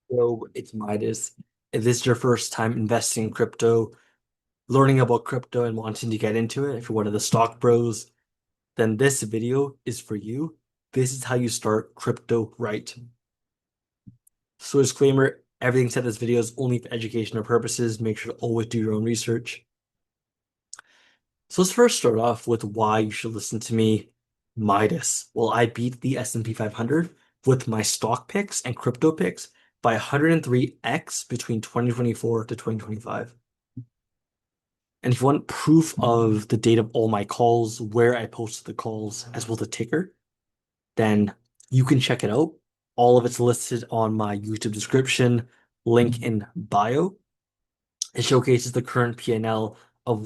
Hello, it's Midas. If this is your first time investing in crypto, learning about crypto and wanting to get into it, if you're one of the stock bros, then this video is for you. This is how you start crypto right. So disclaimer, everything said in this video is only for educational purposes. Make sure to always do your own research. So let's first start off with why you should listen to me, Midas. Well, I beat the S&P 500 with my stock picks and crypto picks by 103x between 2024 to 2025. And if you want proof of the date of all my calls, where I posted the calls, as well as the ticker, then you can check it out. All of it's listed on my YouTube description, link in bio. It showcases the current P&L of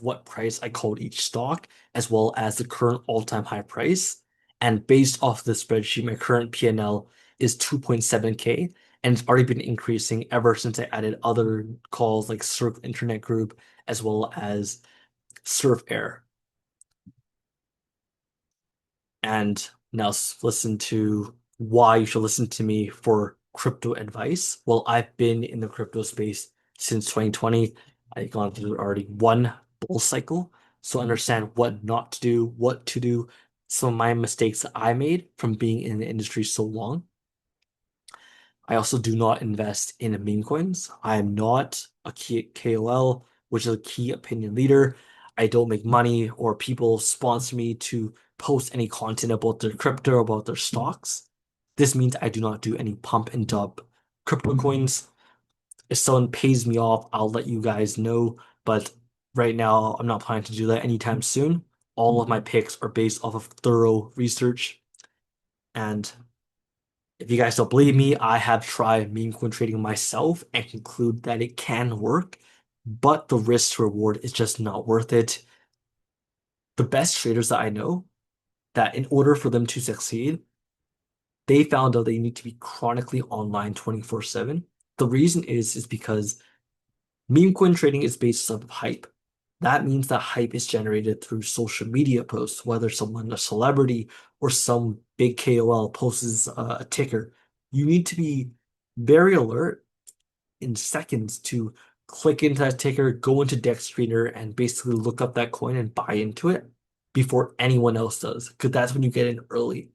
what price I called each stock, as well as the current all-time high price. And based off the spreadsheet, my current P&L is 2.7K, and it's already been increasing ever since I added other calls like Surf Internet Group, as well as Surf Air. And now listen to why you should listen to me for crypto advice. Well, I've been in the crypto space since 2020. I've gone through already one bull cycle. So I understand what not to do, what to do, some of my mistakes that I made from being in the industry so long. I also do not invest in meme coins. I am not a KOL, which is a key opinion leader. I don't make money or people sponsor me to post any content about their crypto, about their stocks. This means I do not do any pump and dump crypto coins. If someone pays me off, I'll let you guys know. But right now, I'm not planning to do that anytime soon. All of my picks are based off of thorough research. And if you guys don't believe me, I have tried meme coin trading myself and conclude that it can work, but the risk to reward is just not worth it. The best traders that I know, that in order for them to succeed, they found out they need to be chronically online 24/7. The reason is because meme coin trading is based off of hype. That means that hype is generated through social media posts, whether someone, a celebrity, or some big KOL posts a ticker. You need to be very alert in seconds to click into that ticker, go into Dex Screener, and basically look up that coin and buy into it before anyone else does, because that's when you get in early.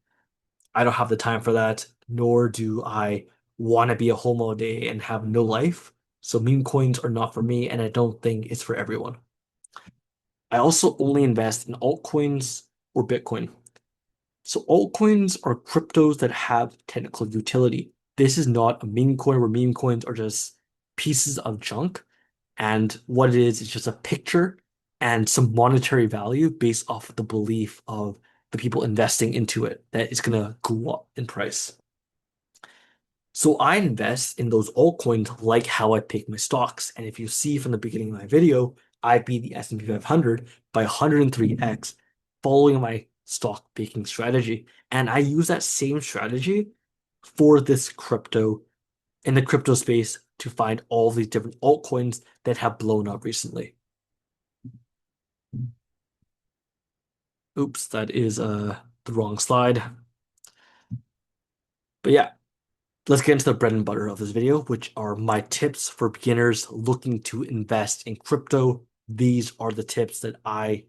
I don't have the time for that, nor do I want to be a homo day and have no life. So meme coins are not for me, and I don't think it's for everyone. I also only invest in altcoins or Bitcoin. So altcoins are cryptos that have technical utility. This is not a meme coin where meme coins are just pieces of junk. And what it is just a picture and some monetary value based off of the belief of the people investing into it that it's gonna go up in price. So I invest in those altcoins like how I pick my stocks. And if you see from the beginning of my video, I beat the S&P 500 by 103x following my stock picking strategy. And I use that same strategy for this crypto in the crypto space to find all these different altcoins that have blown up recently. Oops, that is the wrong slide. But yeah, let's get into the bread and butter of this video, which are my tips for beginners looking to invest in crypto. These are the tips that I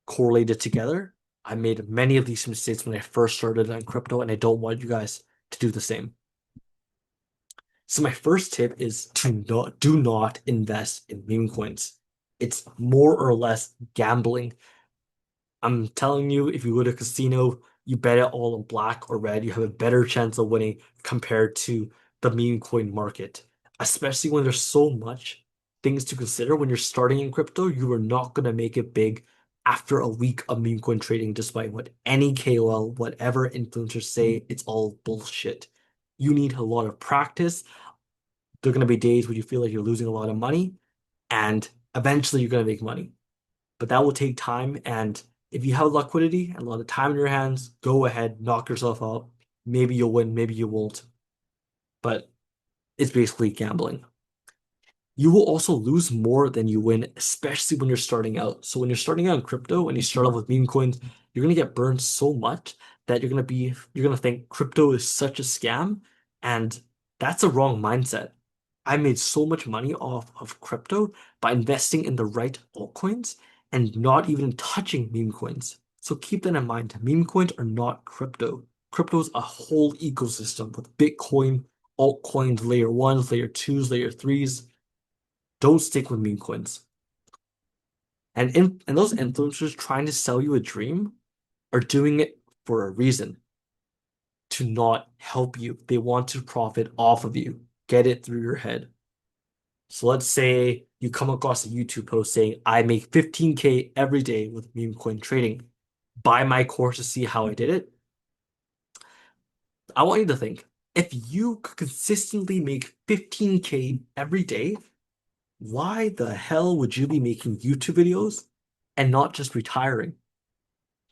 correlated together. I made many of these mistakes when I first started on crypto, and I don't want you guys to do the same. So my first tip is to do not invest in meme coins. It's more or less gambling. I'm telling you, if you go to a casino, you bet it all on black or red, you have a better chance of winning compared to the meme coin market. Especially when there's so much things to consider. When you're starting in crypto, you are not going to make it big after a week of meme coin trading, despite what any KOL, whatever influencers say, it's all bullshit. You need a lot of practice. There are going to be days where you feel like you're losing a lot of money, and eventually you're going to make money, but that will take time. And if you have liquidity and a lot of time in your hands, go ahead, knock yourself out. Maybe you'll win, maybe you won't. But it's basically gambling. You will also lose more than you win, especially when you're starting out. So when you're starting out in crypto and you start off with meme coins, you're gonna get burned so much that you're gonna think crypto is such a scam, and That's a wrong mindset. I made so much money off of crypto by investing in the right altcoins and not even touching meme coins. So keep that in mind. Meme coins are not crypto. Crypto's a whole ecosystem with Bitcoin, altcoins, layer ones, layer twos, layer threes. Don't stick with meme coins. And those influencers trying to sell you a dream are doing it for a reason, to not help you. They want to profit off of you. Get it through your head. So let's say you come across a YouTube post saying, I make 15K every day with meme coin trading. Buy my course to see how I did it. I want you to think, if you could consistently make 15K every day, why the hell would you be making YouTube videos and not just retiring?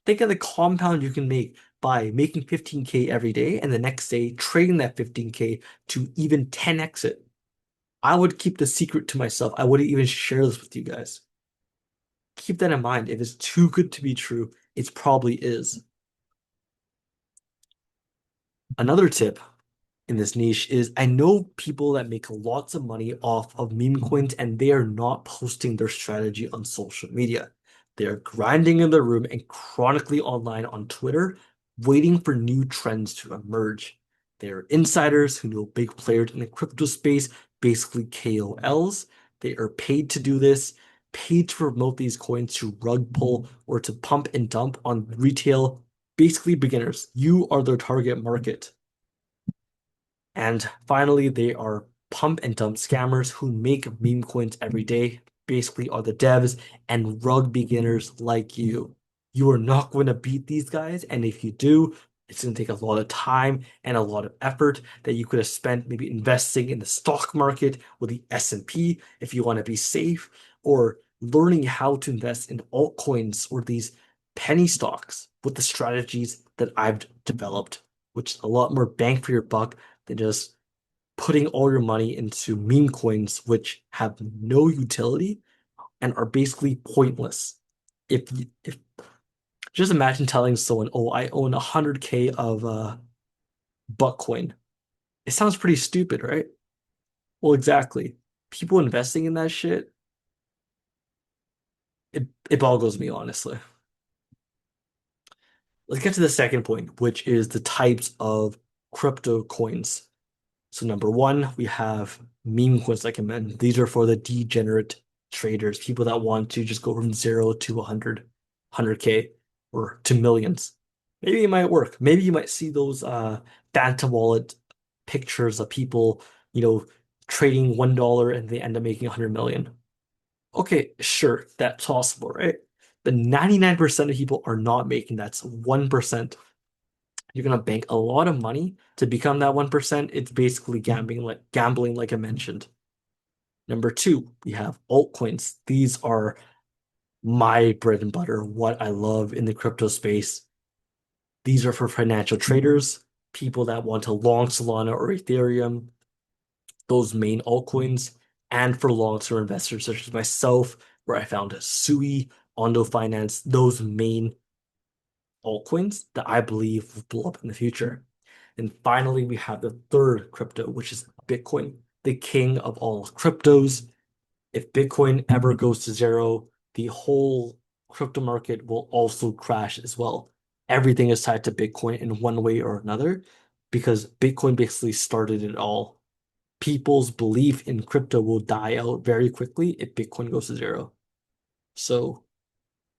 Think of the compound you can make by making 15K every day and the next day trading that 15K to even 10x it. I would keep the secret to myself. I wouldn't even share this with you guys. Keep that in mind. If it's too good to be true, it probably is. Another tip in this niche is I know people that make lots of money off of meme coins and they are not posting their strategy on social media. They are grinding in their room and chronically online on Twitter, waiting for new trends to emerge. They are insiders who know big players in the crypto space, basically KOLs. They are paid to do this, paid to promote these coins to rug pull or to pump and dump on retail, basically beginners. You are their target market. And finally, they are pump and dump scammers who make meme coins every day, basically are the devs and rug beginners like you. You are not going to beat these guys, and if you do, it's going to take a lot of time and a lot of effort that you could have spent maybe investing in the stock market with the S&P if you want to be safe, or learning how to invest in altcoins or these penny stocks with the strategies that I've developed, which is a lot more bang for your buck than just putting all your money into meme coins, which have no utility and are basically pointless. If just imagine telling someone, "Oh, I own 100K of Buckcoin." It sounds pretty stupid, right? Well, exactly. People investing in that shit, it boggles me, honestly. Let's get to the second point, which is the types of crypto coins. So number one, we have meme coins, like I mentioned. These are for the degenerate traders, people that want to just go from 0 to 100K or to millions. Maybe it might work. Maybe you might see those Phantom Wallet pictures of people, you know, trading $1 and they end up making 100 million. Okay, sure, that's possible, right? But 99% of people are not making that. So 1%. You're gonna bank a lot of money to become that 1%. It's basically gambling, like I mentioned. Number two, we have altcoins. These are my bread and butter, what I love in the crypto space. These are for financial traders, people that want to long Solana or Ethereum, those main altcoins, and for long-term investors such as myself, where I found Sui, Ondo Finance, those main altcoins that I believe will blow up in the future. And finally, we have the third crypto, which is Bitcoin, the king of all cryptos. If Bitcoin ever goes to zero, the whole crypto market will also crash as well. Everything is tied to Bitcoin in one way or another because Bitcoin basically started it all. People's belief in crypto will die out very quickly if Bitcoin goes to zero. So,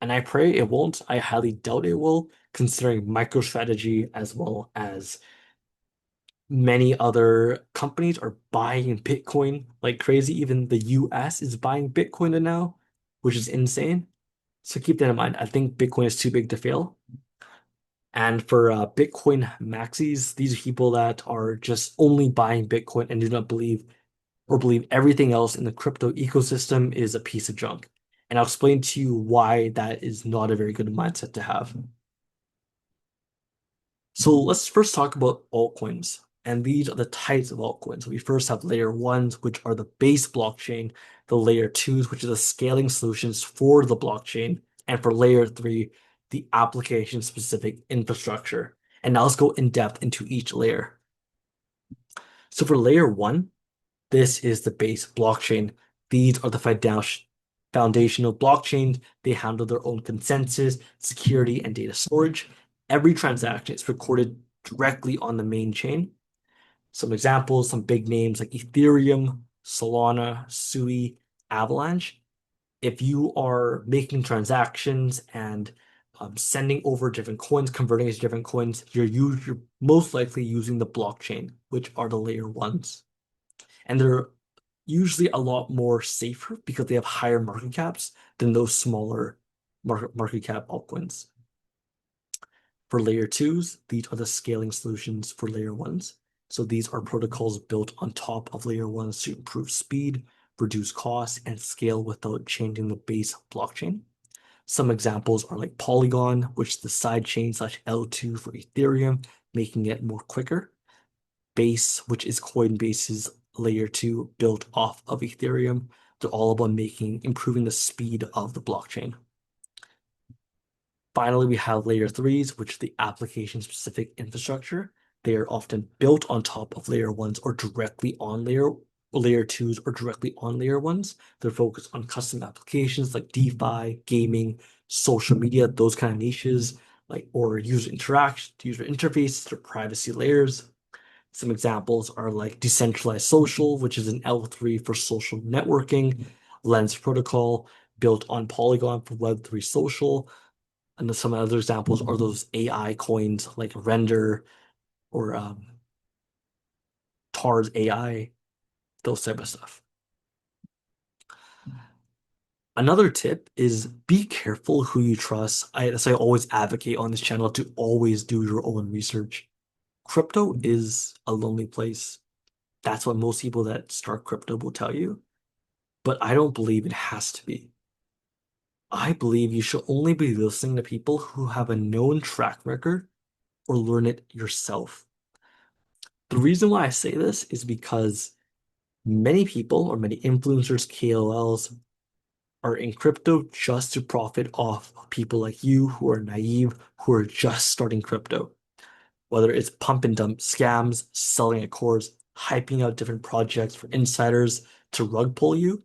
and I pray it won't. I highly doubt it will, considering MicroStrategy as well as many other companies are buying Bitcoin like crazy. Even the US is buying Bitcoin now, which is insane. So keep that in mind. I think Bitcoin is too big to fail. And for Bitcoin maxis, these are people that are just only buying Bitcoin and do not believe or believe everything else in the crypto ecosystem is a piece of junk. And I'll explain to you why that is not a very good mindset to have. So let's first talk about altcoins. And these are the types of altcoins. We first have layer ones, which are the base blockchain, the layer twos, which are the scaling solutions for the blockchain, and for layer three, the application specific infrastructure. And now let's go in depth into each layer. So for layer one, this is the base blockchain. These are the foundational blockchains. They handle their own consensus, security, and data storage. Every transaction is recorded directly on the main chain. Some examples, some big names like Ethereum, Solana, Sui, Avalanche. If you are making transactions and sending over different coins, converting it to different coins, you're most likely using the blockchain, which are the layer ones. And they're usually a lot more safer because they have higher market caps than those smaller market cap altcoins. For layer twos, these are the scaling solutions for layer ones. So these are protocols built on top of layer ones to improve speed, reduce costs, and scale without changing the base blockchain. Some examples are like Polygon, which is the side chain slash L2 for Ethereum, making it more quicker. Base, which is Coinbase's layer two built off of Ethereum. They're all about improving the speed of the blockchain. Finally, we have layer threes, which is the application specific infrastructure. They are often built on top of layer ones or directly on layer twos or directly on layer ones. They're focused on custom applications like DeFi, gaming, social media, those kind of niches, like or user interaction, user interfaces or privacy layers. Some examples are like decentralized social, which is an L3 for social networking, Lens protocol built on Polygon for Web3 social, and some other examples are those AI coins like Render or TARS AI, those type of stuff. Another tip is be careful who you trust. As I always advocate on this channel to always do your own research. Crypto is a lonely place. That's what most people that start crypto will tell you. But I don't believe it has to be. I believe you should only be listening to people who have a known track record or learn it yourself. The reason why I say this is because many people or many influencers, KOLs, are in crypto just to profit off of people like you who are naive, who are just starting crypto. Whether it's pump and dump scams, selling a course, hyping out different projects for insiders to rug pull you,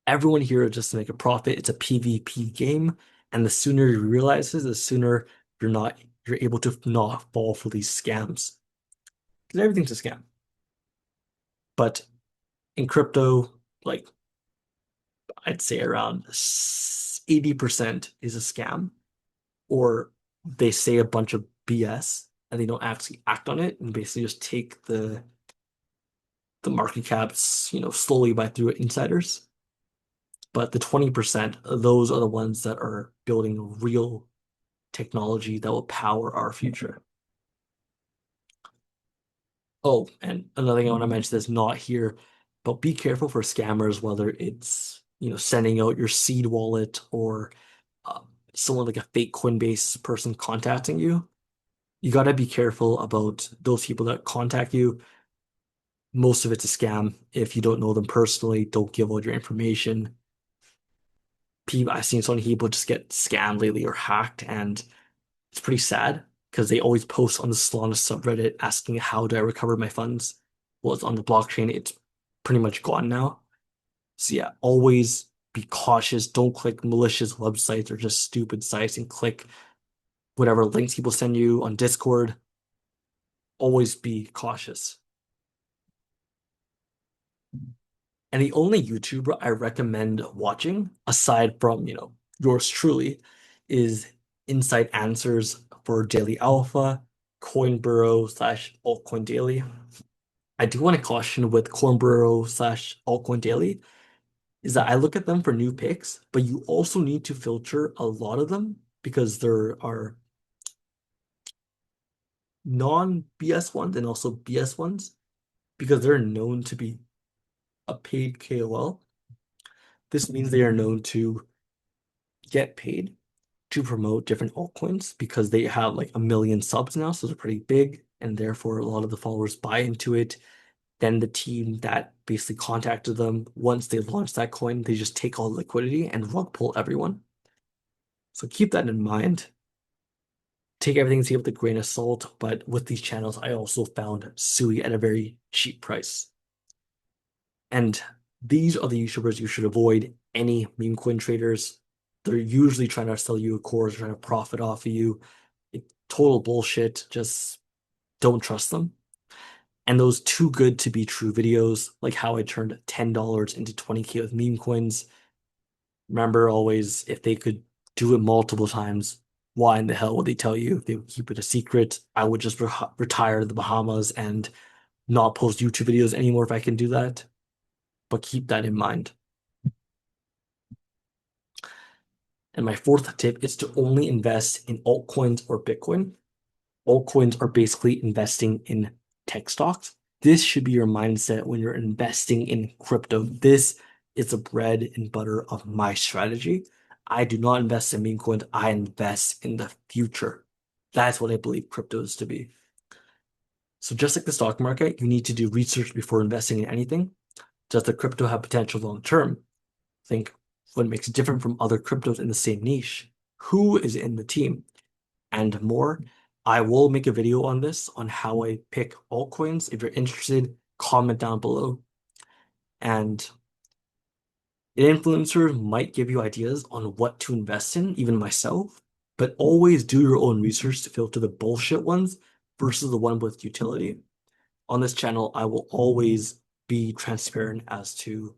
everyone here is just to make a profit. It's a PvP game, and the sooner you realize this, the sooner you're able to not fall for these scams. Because everything's a scam. But in crypto, like I'd say around 80% is a scam, or they say a bunch of BS and they don't actually act on it and basically just take the market caps, slowly by through insiders. But the 20%, those are the ones that are building real technology that will power our future. Oh, and another thing I want to mention that's not here, but be careful for scammers, whether it's, sending out your seed wallet or uh, someone like a fake Coinbase person contacting you. You got to be careful about those people that contact you. Most of it's a scam. If you don't know them personally, don't give out your information. I've seen so many people just get scammed lately or hacked, and it's pretty sad because they always post on the Solana subreddit asking how do I recover my funds. Well, it's on the blockchain. It's pretty much gone now. So yeah, always be cautious. Don't click malicious websites or just stupid sites and click whatever links people send you on Discord. Always be cautious. And the only YouTuber I recommend watching, aside from, yours truly, is Insight Answers for Daily Alpha, Coinburo slash Altcoin Daily. I do want to caution with Coinburo slash Altcoin Daily is that I look at them for new picks, but you also need to filter a lot of them because there are non-BS ones and also BS ones because they're known to be a paid KOL. This means they are known to get paid to promote different altcoins because they have like a million subs now, so they're pretty big, and therefore a lot of the followers buy into it. Then the team that basically contacted them, once they launch that coin, they just take all the liquidity and rug pull everyone. So keep that in mind. Take everything with a grain of salt, but with these channels, I also found Sui at a very cheap price. And these are the YouTubers you should avoid. Any meme coin traders, they're usually trying to sell you a course, trying to profit off of you. Total bullshit. Just don't trust them. And those too good to be true videos, like how I turned $10 into 20K with meme coins. Remember always, if they could do it multiple times, why in the hell would they tell you? They would keep it a secret. I would just retire to the Bahamas and not post YouTube videos anymore if I can do that. But keep that in mind. And my fourth tip is to only invest in altcoins or Bitcoin. Altcoins are basically investing in tech stocks. This should be your mindset when you're investing in crypto. This is the bread and butter of my strategy. I do not invest in meme coins. I invest in the future. That's what I believe crypto is to be. So just like the stock market, you need to do research before investing in anything. Does the crypto have potential long term? Think what makes it different from other cryptos in the same niche. Who is in the team? And more. I will make a video on this, on how I pick altcoins. If you're interested, comment down below. And an influencer might give you ideas on what to invest in, even myself, but always do your own research to filter the bullshit ones versus the one with utility. On this channel, I will always be transparent as to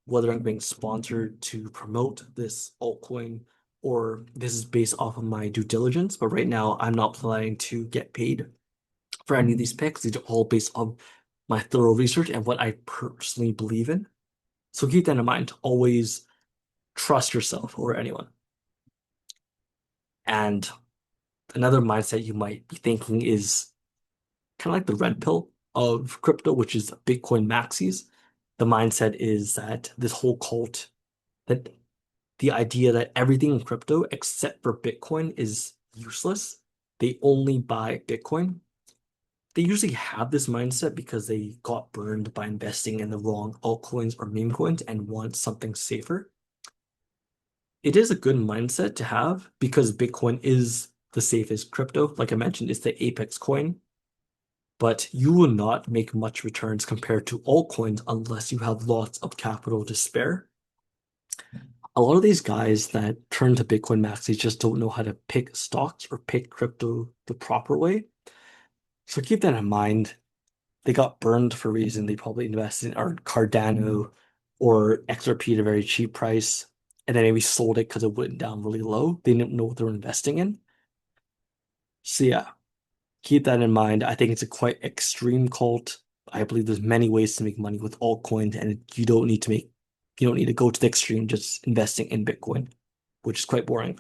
whether I'm being sponsored to promote this altcoin or this is based off of my due diligence. But right now, I'm not planning to get paid for any of these picks. These are all based on my thorough research and what I personally believe in. So keep that in mind. Always trust yourself over anyone. And another mindset you might be thinking is kind of like the red pill of crypto, which is Bitcoin maxis. The mindset is that this whole cult, that the idea that everything in crypto except for Bitcoin is useless. They only buy Bitcoin. They usually have this mindset because they got burned by investing in the wrong altcoins or meme coins and want something safer. It is a good mindset to have because Bitcoin is the safest crypto. Like I mentioned, it's the apex coin, but you will not make much returns compared to altcoins unless you have lots of capital to spare. A lot of these guys that turn to Bitcoin maxis just don't know how to pick stocks or pick crypto the proper way. So keep that in mind. They got burned for a reason. They probably invested in Cardano or XRP at a very cheap price, and then maybe sold it because it went down really low. They didn't know what they were investing in. So yeah, keep that in mind. I think it's a quite extreme cult. I believe there's many ways to make money with altcoins, and you don't need to go to the extreme just investing in Bitcoin, which is quite boring.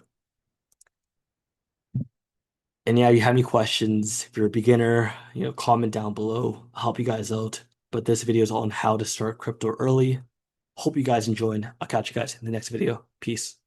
And yeah, if you have any questions, if you're a beginner, comment down below. I'll help you guys out. But this video is all on how to start crypto early. Hope you guys enjoyed. I'll catch you guys in the next video. Peace.